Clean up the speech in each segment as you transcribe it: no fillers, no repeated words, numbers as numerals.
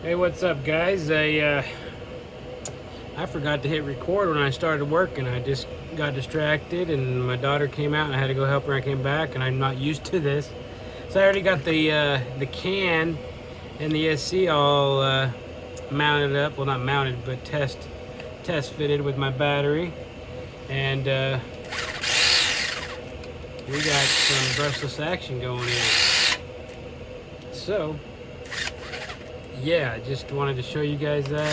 Hey, what's up, guys? I forgot to hit record when I started working. I just got distracted, and my daughter came out, and I had to go help her. I came back, and I'm not used to this, so I already got the can and the SC all mounted up. Well, not mounted, but test fitted with my battery, and we got some brushless action going in. So yeah, I just wanted to show you guys that.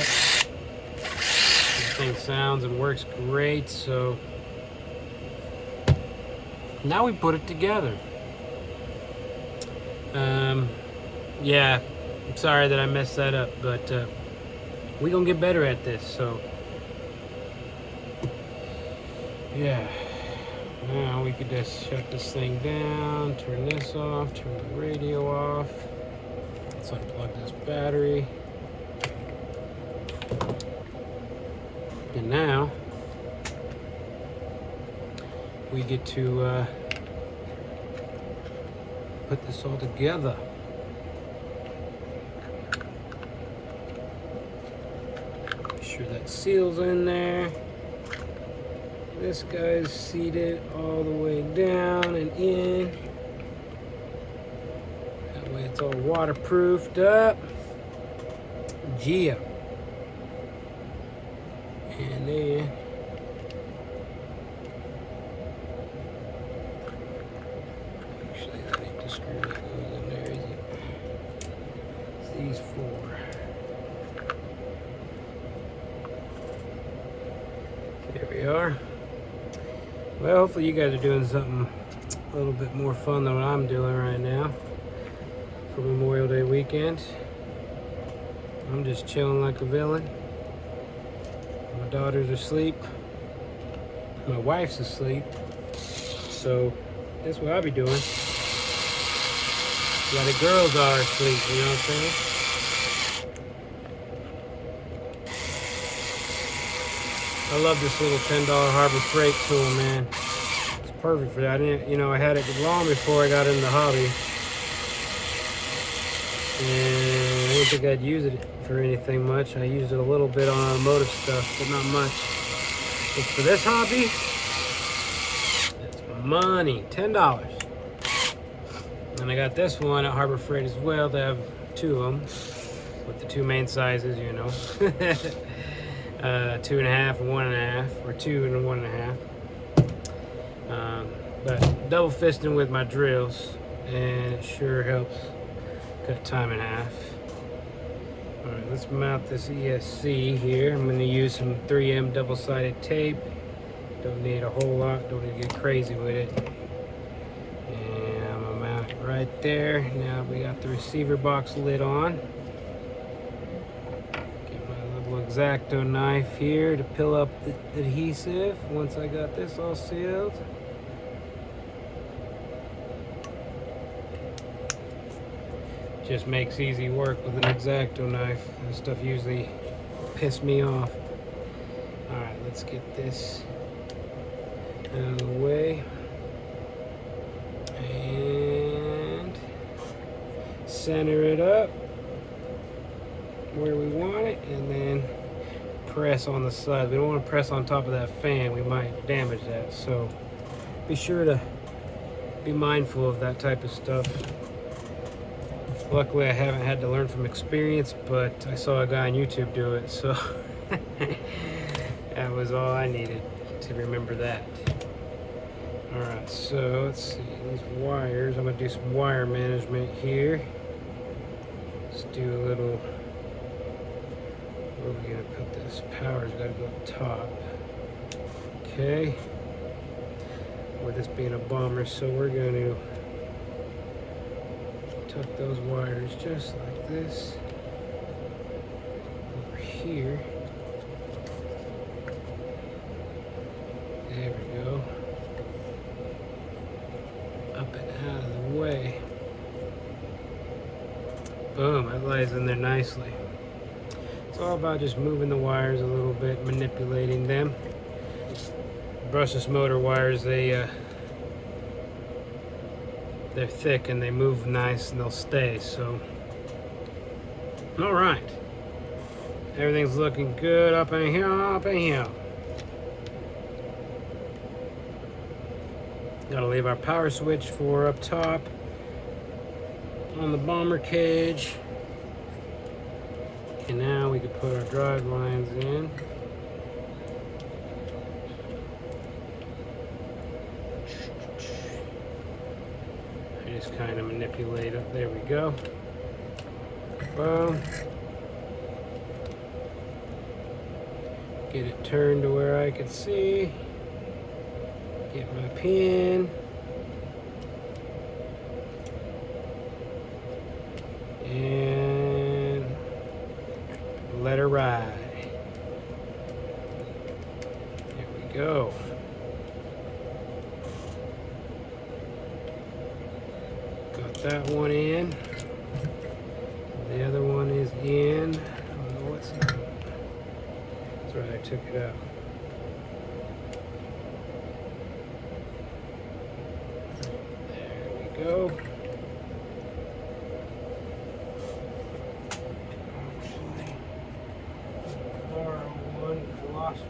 This thing sounds and works great, so now we put it together. Yeah, I'm sorry that I messed that up, but we're gonna get better at this, so yeah. Now we could just shut this thing down, turn this off, turn the radio off. Let's unplug this battery. And now we get to put this all together. Make sure that seal's in there. This guy's seated all the way down and in. That way it's all waterproofed up. Gia. And then actually that ain't the screw that goes in there, is it? It's these four. There we are. Well, hopefully you guys are doing something a little bit more fun than what I'm doing right now for Memorial Day weekend. I'm just chilling like a villain. My daughter's asleep. My wife's asleep. So that's what I'll be doing. While the girls are asleep, you know what I'm saying? I love this little $10 Harbor Freight tool, man. It's perfect for that. I didn't, I had it long before I got into the hobby. And I didn't think I'd use it for anything much. I used it a little bit on automotive stuff, but not much. But for this hobby, it's money. $10. And I got this one at Harbor Freight as well. They have two of them with the two main sizes, 2.5 and 1.5, or 2 and 1.5. But double fisting with my drills, and it sure helps cut time in half. All right, let's mount this ESC here. I'm going to use some 3M double-sided tape. Don't need a whole lot. Don't need to get crazy with it. And I'm going to mount it right there. Now we got the receiver box lid on. X-Acto knife here to peel up the adhesive once I got this all sealed. Just makes easy work with an X-Acto knife. That stuff usually piss me off. Alright, let's get this out of the way. And center it up where we want it, and then press on the side. We don't want to press on top of that fan. We might damage that, so be sure to be mindful of that type of stuff. Luckily I haven't had to learn from experience, but I saw a guy on YouTube do it, so that was all I needed to remember that. Alright, so let's see these wires. I'm going to do some wire management here. Let's do a little. Where are we going to put this? Power's got to go up top. Okay. With this being a bomber, so we're going to tuck those wires just like this over here. There we go. Up and out of the way. Boom, that lies in there nicely. It's all about just moving the wires a little bit, manipulating them. Brushless motor wires, they're thick and they move nice and they'll stay, so All right. Everything's looking good up in here, up in here. Gotta leave our power switch for up top on the bomber cage. And now we can put our drive lines in. I just kind of manipulate it. There we go. Boom. Get it turned to where I can see. Get my pin. And let her ride. There we go. Got that one in. The other one is in. I don't know what's in. That's right, I took it out. There we go.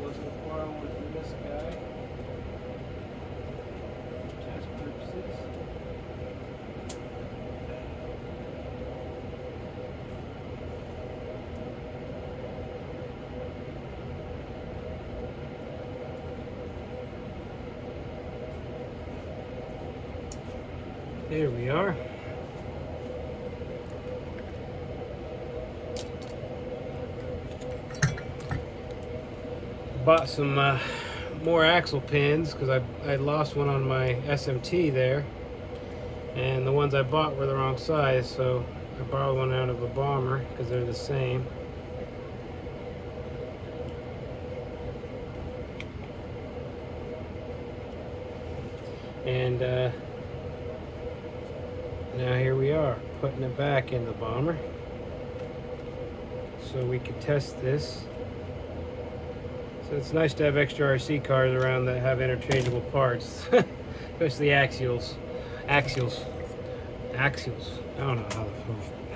Wasn't borrow one from this guy. Test purposes. There we are. Bought some more axle pins because I lost one on my SMT there, and the ones I bought were the wrong size, so I borrowed one out of a bomber because they're the same. And now here we are, putting it back in the bomber so we can test this. So it's nice to have extra RC cars around that have interchangeable parts, especially axials. I don't know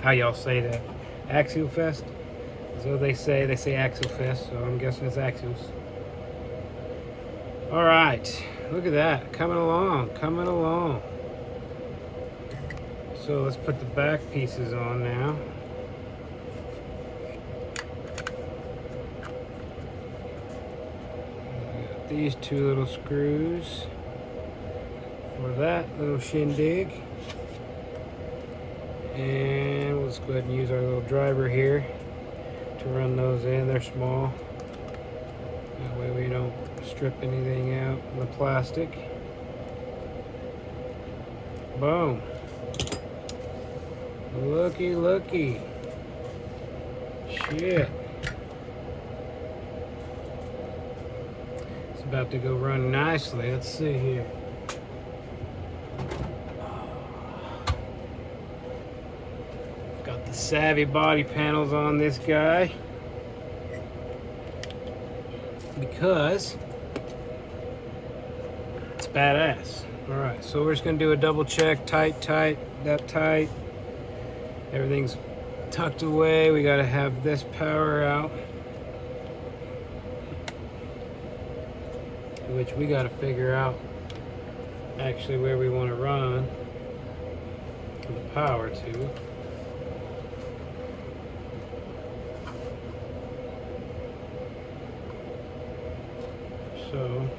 how y'all say that. Axial Fest? So they say Axial Fest, so I'm guessing it's axials. All right, look at that, coming along. So let's put the back pieces on now. These two little screws for that little shindig, and let's go ahead and use our little driver here to run those in. They're small, that way we don't strip anything out in the plastic. Boom. Looky shit. About to go run nicely. Let's see here. Got the Savvy body panels on this guy because it's badass. All right, so we're just gonna do a double check. Tight, that tight. Everything's tucked away. We gotta have this power out, which we got to figure out actually where we want to run the power to. So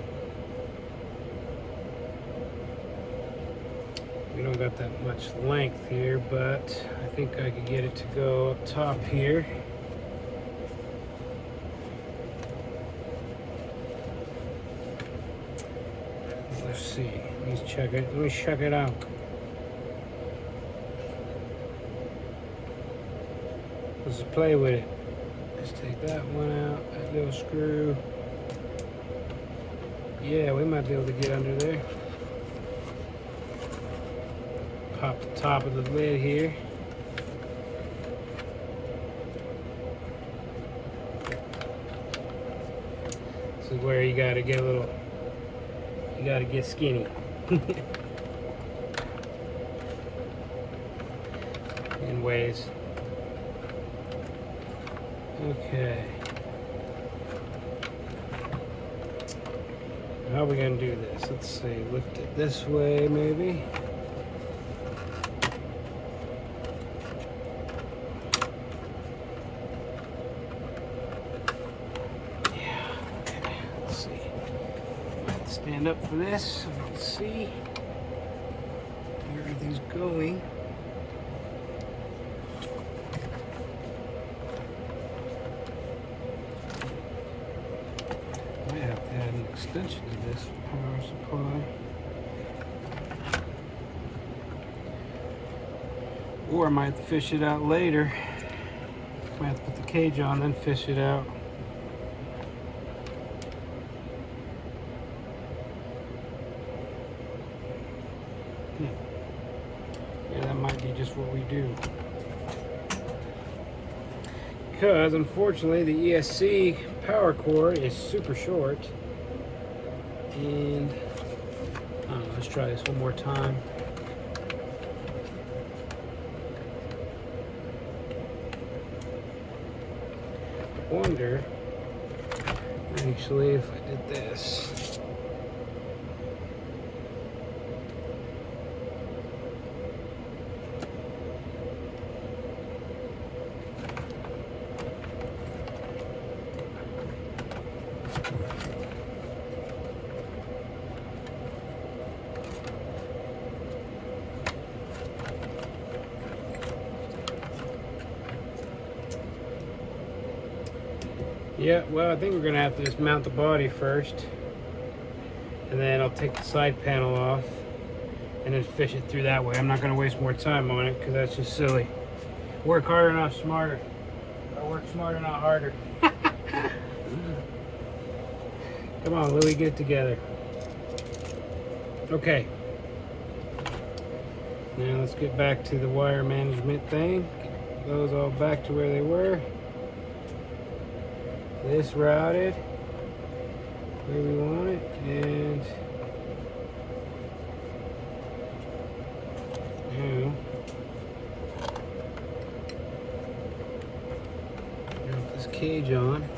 we don't got that much length here, but I think I could get it to go up top here. Let's see. Let me check it out. Let's just play with it. Let's take that one out, that little screw. Yeah, we might be able to get under there. Pop the top of the lid here. This is where you gotta get a little, you gotta get skinny. In ways. Okay. How are we gonna do this? Let's see, lift it this way maybe. Yeah, okay, let's see. Stand up for this so we can see where everything's going. I have to add an extension to this power supply. Or I might have to fish it out later. Might have to put the cage on, then fish it out. Yeah, that might be just what we do. Because unfortunately the ESC power cord is super short. And I don't know, let's try this one more time. I wonder actually if I did this. Yeah, well, I think we're gonna have to just mount the body first, and then I'll take the side panel off and then fish it through that way. I'm not gonna waste more time on it because that's just silly. Work harder, not smarter. I work smarter, not harder. Come on, Louie, get it together. Okay. Now let's get back to the wire management thing. Get those all back to where they were. This routed where we want it, and now put this cage on.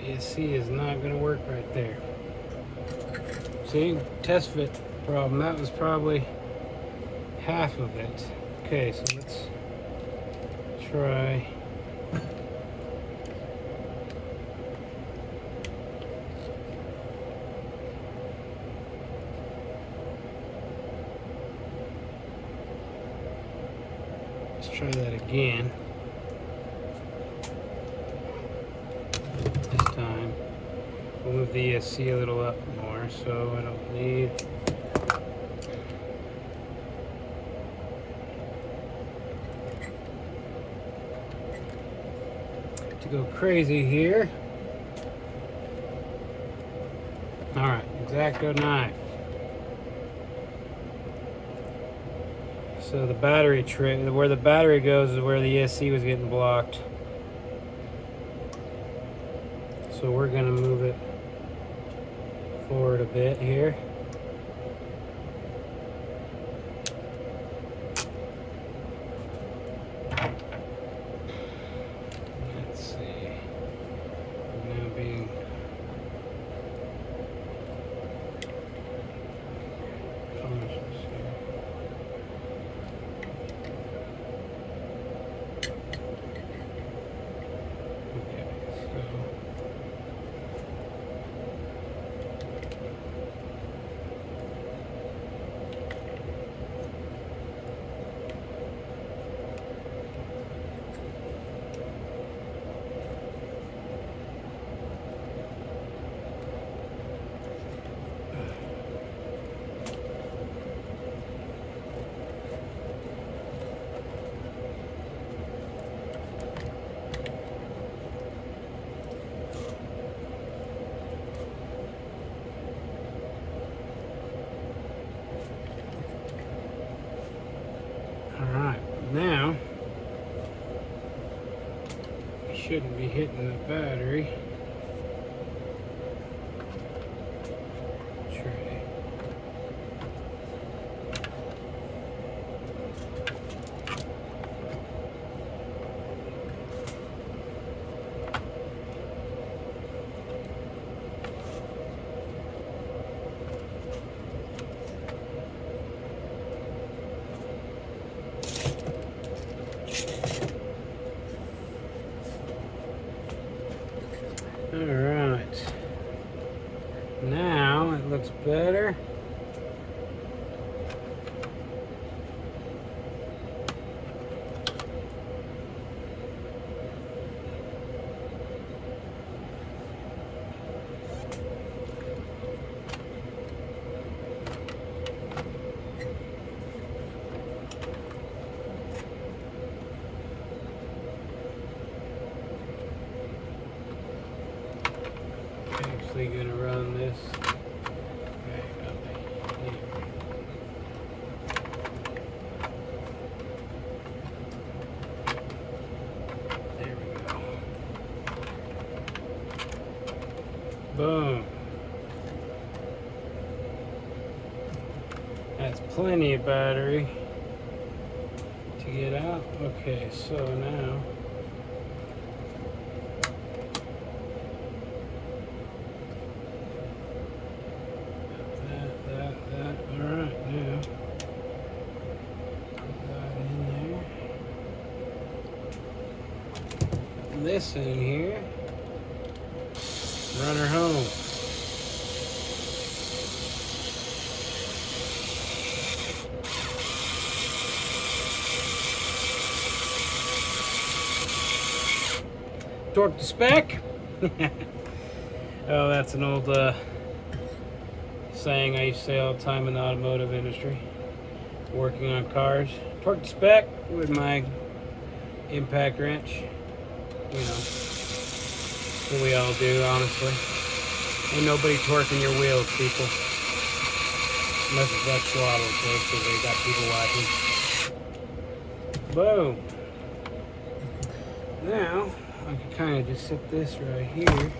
ESC is not going to work right there. See, test fit problem. That was probably half of it. Okay, so let's try. Let's try that again. We'll move the ESC a little up more so I don't need to go crazy here. Alright, X-Acto knife. So the battery tray, where the battery goes is where the ESC was getting blocked. So we're going to move it forward a bit here. Let's see. Now being cautious here. Okay, so shouldn't be hitting the battery. Tray. Alright, now it looks better. Actually gonna run this right up here. There we go. Boom. That's plenty of battery to get out. Okay, so now this in here, run her home. Torque to spec. Oh, that's an old saying I used to say all the time in the automotive industry, working on cars. Torque to spec with my impact wrench. You know, what we all do, honestly. Ain't nobody torquing your wheels, people. Unless it's like Swaddle, of course, because they got people watching. Boom. Now, I can kind of just set this right here.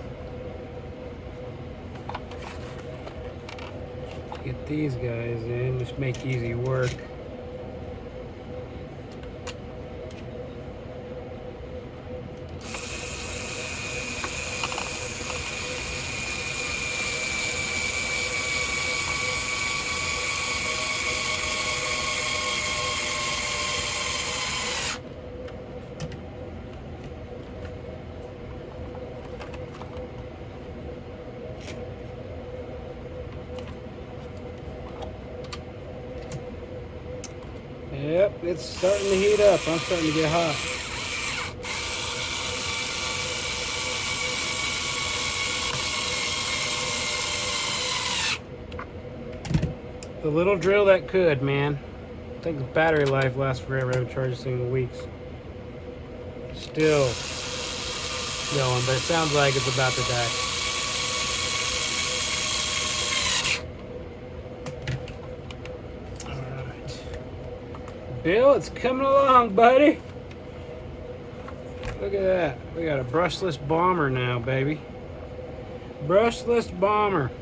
Get these guys in, just make easy work. Yep, it's starting to heat up. I'm starting to get hot. The little drill that could, man. I think the battery life lasts forever. I haven't charged this thing in weeks. Still going, but it sounds like it's about to die. Bill, it's coming along, buddy. Look at that. We got a brushless bomber now, baby. Brushless bomber.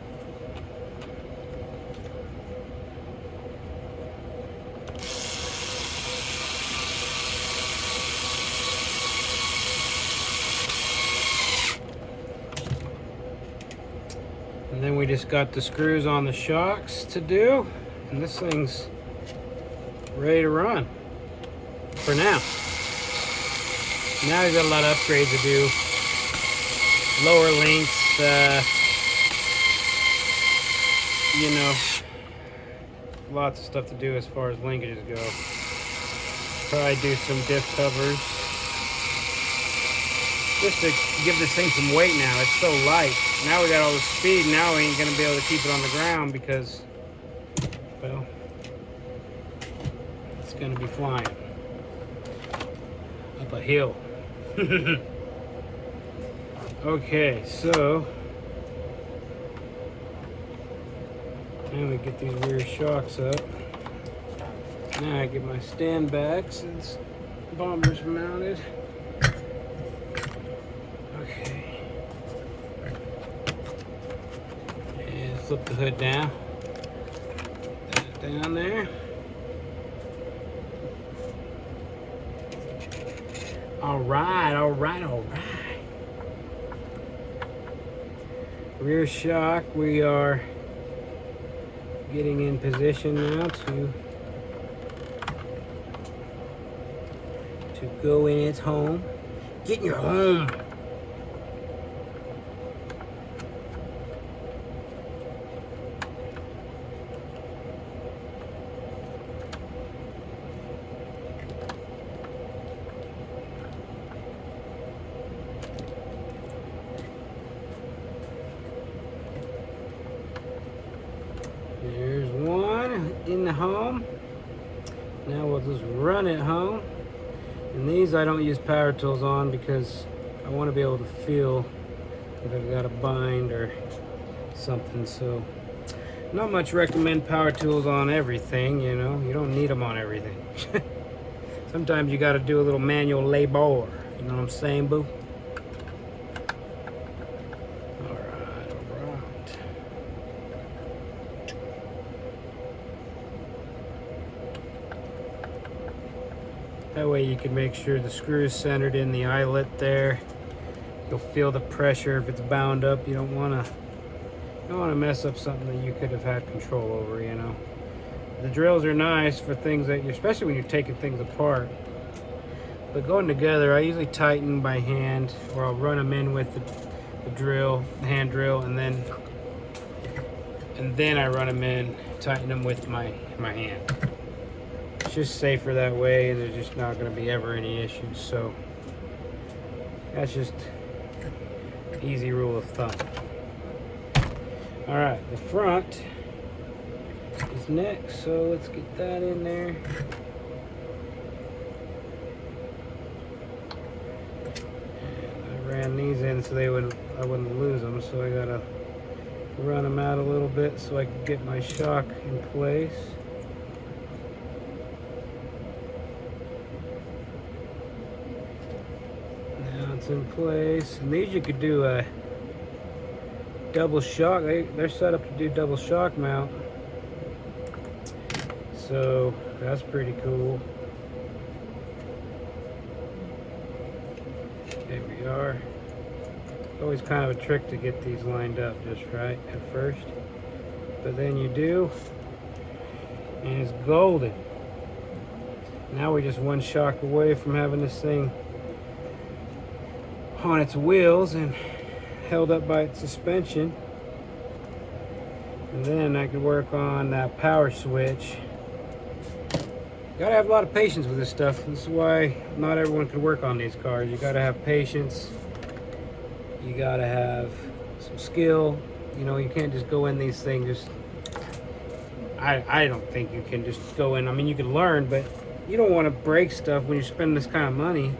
And then we just got the screws on the shocks to do. And this thing's ready to run for now. Now we've got a lot of upgrades to do. Lower links, you know, lots of stuff to do as far as linkages go. Probably do some diff covers. Just to give this thing some weight now. It's so light. Now we got all the speed. Now we ain't gonna be able to keep it on the ground because, well, it's gonna be flying up a hill. Okay, so now we get these rear shocks up. Now I get my stand back since the bomber's mounted. flip the hood down. Put that down there. All right, all right, all right. Rear shock, we are getting in position now to go in its home. Get in your home. There's one in the home. Now we'll just run it home. And these I don't use power tools on because I want to be able to feel if I've got a bind or something. So not much recommend power tools on everything, you know. You don't need them on everything. Sometimes you got to do a little manual labor. You know what I'm saying, boo? All right, all right. That way you can make sure the screw is centered in the eyelet there. You'll feel the pressure if it's bound up. You don't want to mess up something that you could have had control over, you know. The drills are nice for things that you, especially when you're taking things apart. But going together, I usually tighten by hand, or I'll run them in with the drill, the hand drill, and then I run them in, tighten them with my hand. It's just safer that way, and there's just not going to be ever any issues. So that's just easy rule of thumb. All right, the front is next, so let's get that in there. And I ran these in so I wouldn't lose them, so I gotta run them out a little bit so I can get my shock in place. Now it's in place, and these you could do a double shock. They're set up to do double shock mount, so that's pretty cool. There we are. Always kind of a trick to get these lined up just right at first, but then you do, and it's golden. Now we're just one shock away from having this thing on its wheels and held up by its suspension. And then I can work on that power switch. Gotta have a lot of patience with this stuff. This is why not everyone can work on these cars. You gotta have patience. You gotta have some skill. You know, you can't just go in these things I don't think you can just go in. I mean, you can learn, but you don't want to break stuff when you spend this kind of money.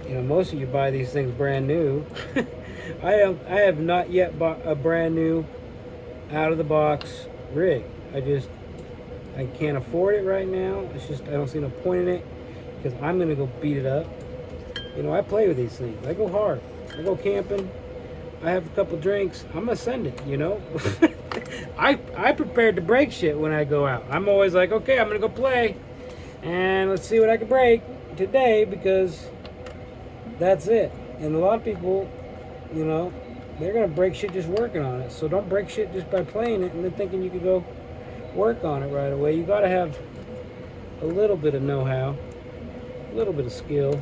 You know, most of you buy these things brand new. I have not yet bought a brand new out of the box rig. I can't afford it right now. It's just, I don't see no point in it because I'm gonna go beat it up. You know, I play with these things. I go hard. I go camping. I have a couple drinks. I'm gonna send it, you know. I prepared to break shit when I go out. I'm always like, okay, I'm gonna go play and let's see what I can break today, because that's it. And a lot of people, you know, they're gonna break shit just working on it. So don't break shit just by playing it and then thinking you could go work on it right away. You gotta have a little bit of know-how, a little bit of skill,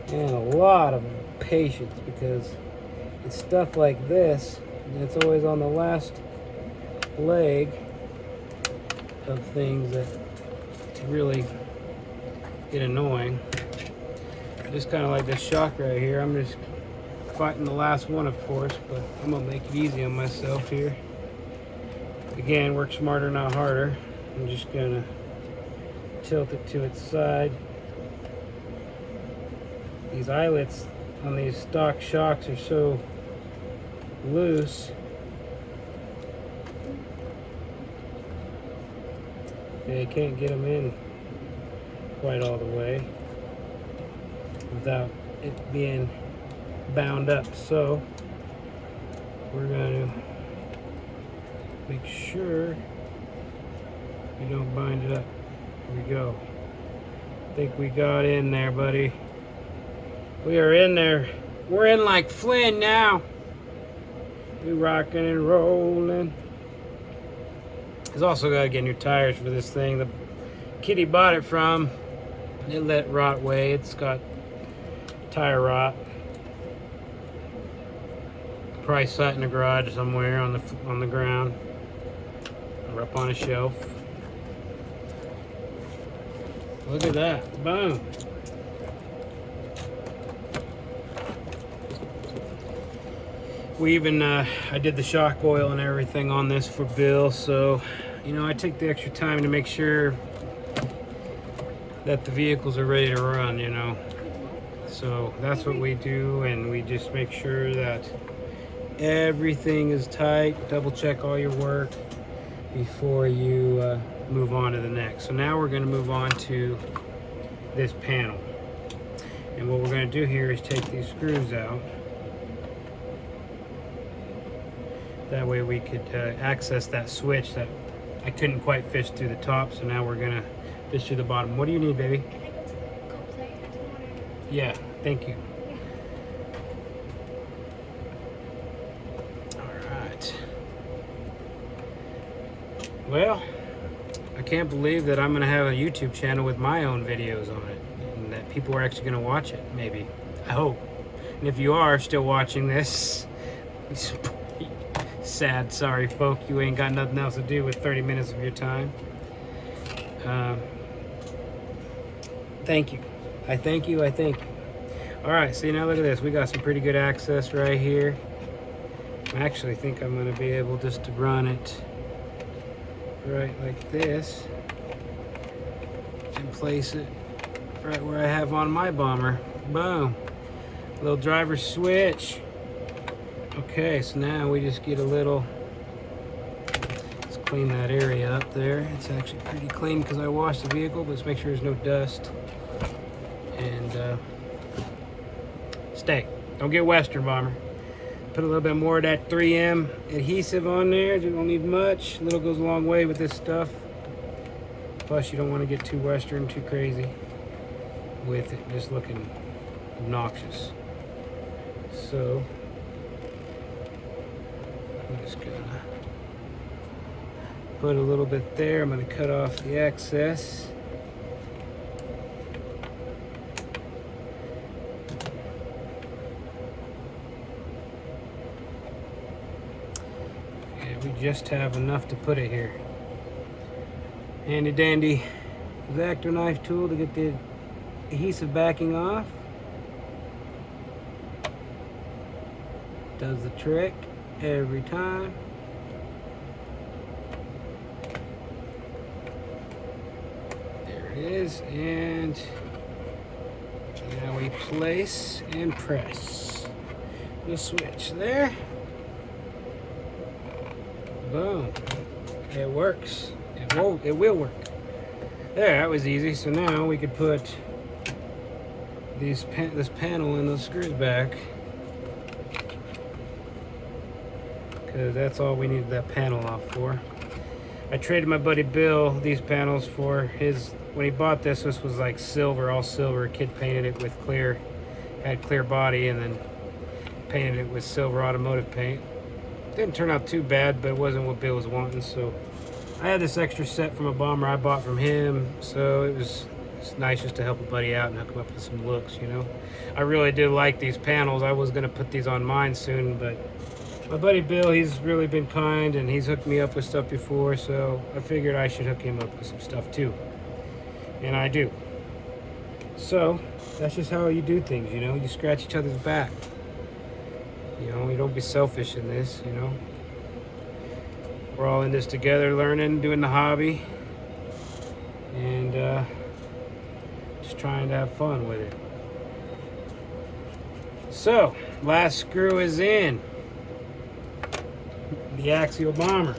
and a lot of patience, because it's stuff like this that's always on the last leg of things that really get annoying. Just kind of like this shock right here. I'm just fighting the last one, of course, but I'm gonna make it easy on myself here. Again, work smarter, not harder. I'm just gonna tilt it to its side. These eyelets on these stock shocks are so loose. You can't get them in quite all the way without it being bound up. So we're going to make sure we don't bind it up. Here we go. I think we got in there, buddy. We are in there. We're in like Flynn now. We rocking and rolling. He's also got to get new tires for this thing. The kid he bought it from, it let rot away. It's got tire rot. Probably sat in the garage somewhere on the ground or up on a shelf. Look at that. Boom. We even, I did the shock oil and everything on this for Bill, so, you know, I take the extra time to make sure that the vehicles are ready to run, you know. So that's what we do, and we just make sure that everything is tight. Double check all your work before you move on to the next. So now we're going to move on to this panel. And what we're going to do here is take these screws out. That way we could access that switch that I couldn't quite fish through the top. So now we're going to fish through the bottom. What do you need, baby? Yeah, thank you. Well, I can't believe that I'm going to have a YouTube channel with my own videos on it, and that people are actually going to watch it, maybe. I hope. And if you are still watching this, sad, sorry folk, you ain't got nothing else to do with 30 minutes of your time. Thank you. I thank you. Alright, see, now look at this. We got some pretty good access right here. I actually think I'm going to be able just to run it right like this and place it right where I have on my bomber. Boom. Little driver switch. Okay, so now we just get a little, let's clean that area up there. It's actually pretty clean because I washed the vehicle, but let's make sure there's no dust. And stay. Don't get Western, bomber. Put a little bit more of that 3M adhesive on there. You don't need much. A little goes a long way with this stuff. Plus, you don't want to get too Western, too crazy with it just looking obnoxious. So, I'm just gonna put a little bit there. I'm gonna cut off the excess. We just have enough to put it here. Handy dandy X-Acto knife tool to get the adhesive backing off. Does the trick every time. There it is, and now we place and press the switch there. Boom. It works. It will work. There, that was easy. So now we could put this panel and those screws back, because that's all we needed that panel off for. I traded my buddy Bill these panels for his, when he bought this was like silver, all silver. A kid painted it with clear, had clear body, and then painted it with silver automotive paint. Didn't turn out too bad, but it wasn't what Bill was wanting, so I had this extra set from a bomber I bought from him, so it's nice just to help a buddy out and hook him up with some looks, you know. I really did like these panels. I was going to put these on mine soon, but my buddy Bill, he's really been kind, and he's hooked me up with stuff before, so I figured I should hook him up with some stuff too. And I do. So, that's just how you do things, you know. You scratch each other's back. You know, you don't be selfish in this, you know. We're all in this together, learning, doing the hobby, and just trying to have fun with it. So, last screw is in. The axial bomber.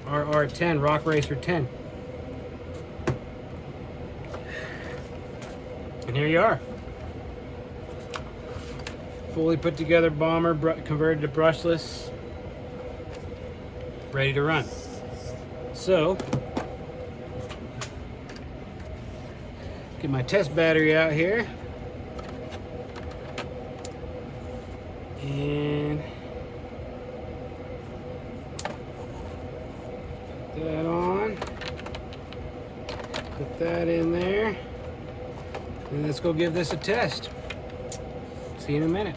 RR10, Rock Racer 10. And here you are. fully put together bomber converted to brushless, ready to run. So, get my test battery out here. And put that on. Put that in there. And let's go give this a test. See you in a minute.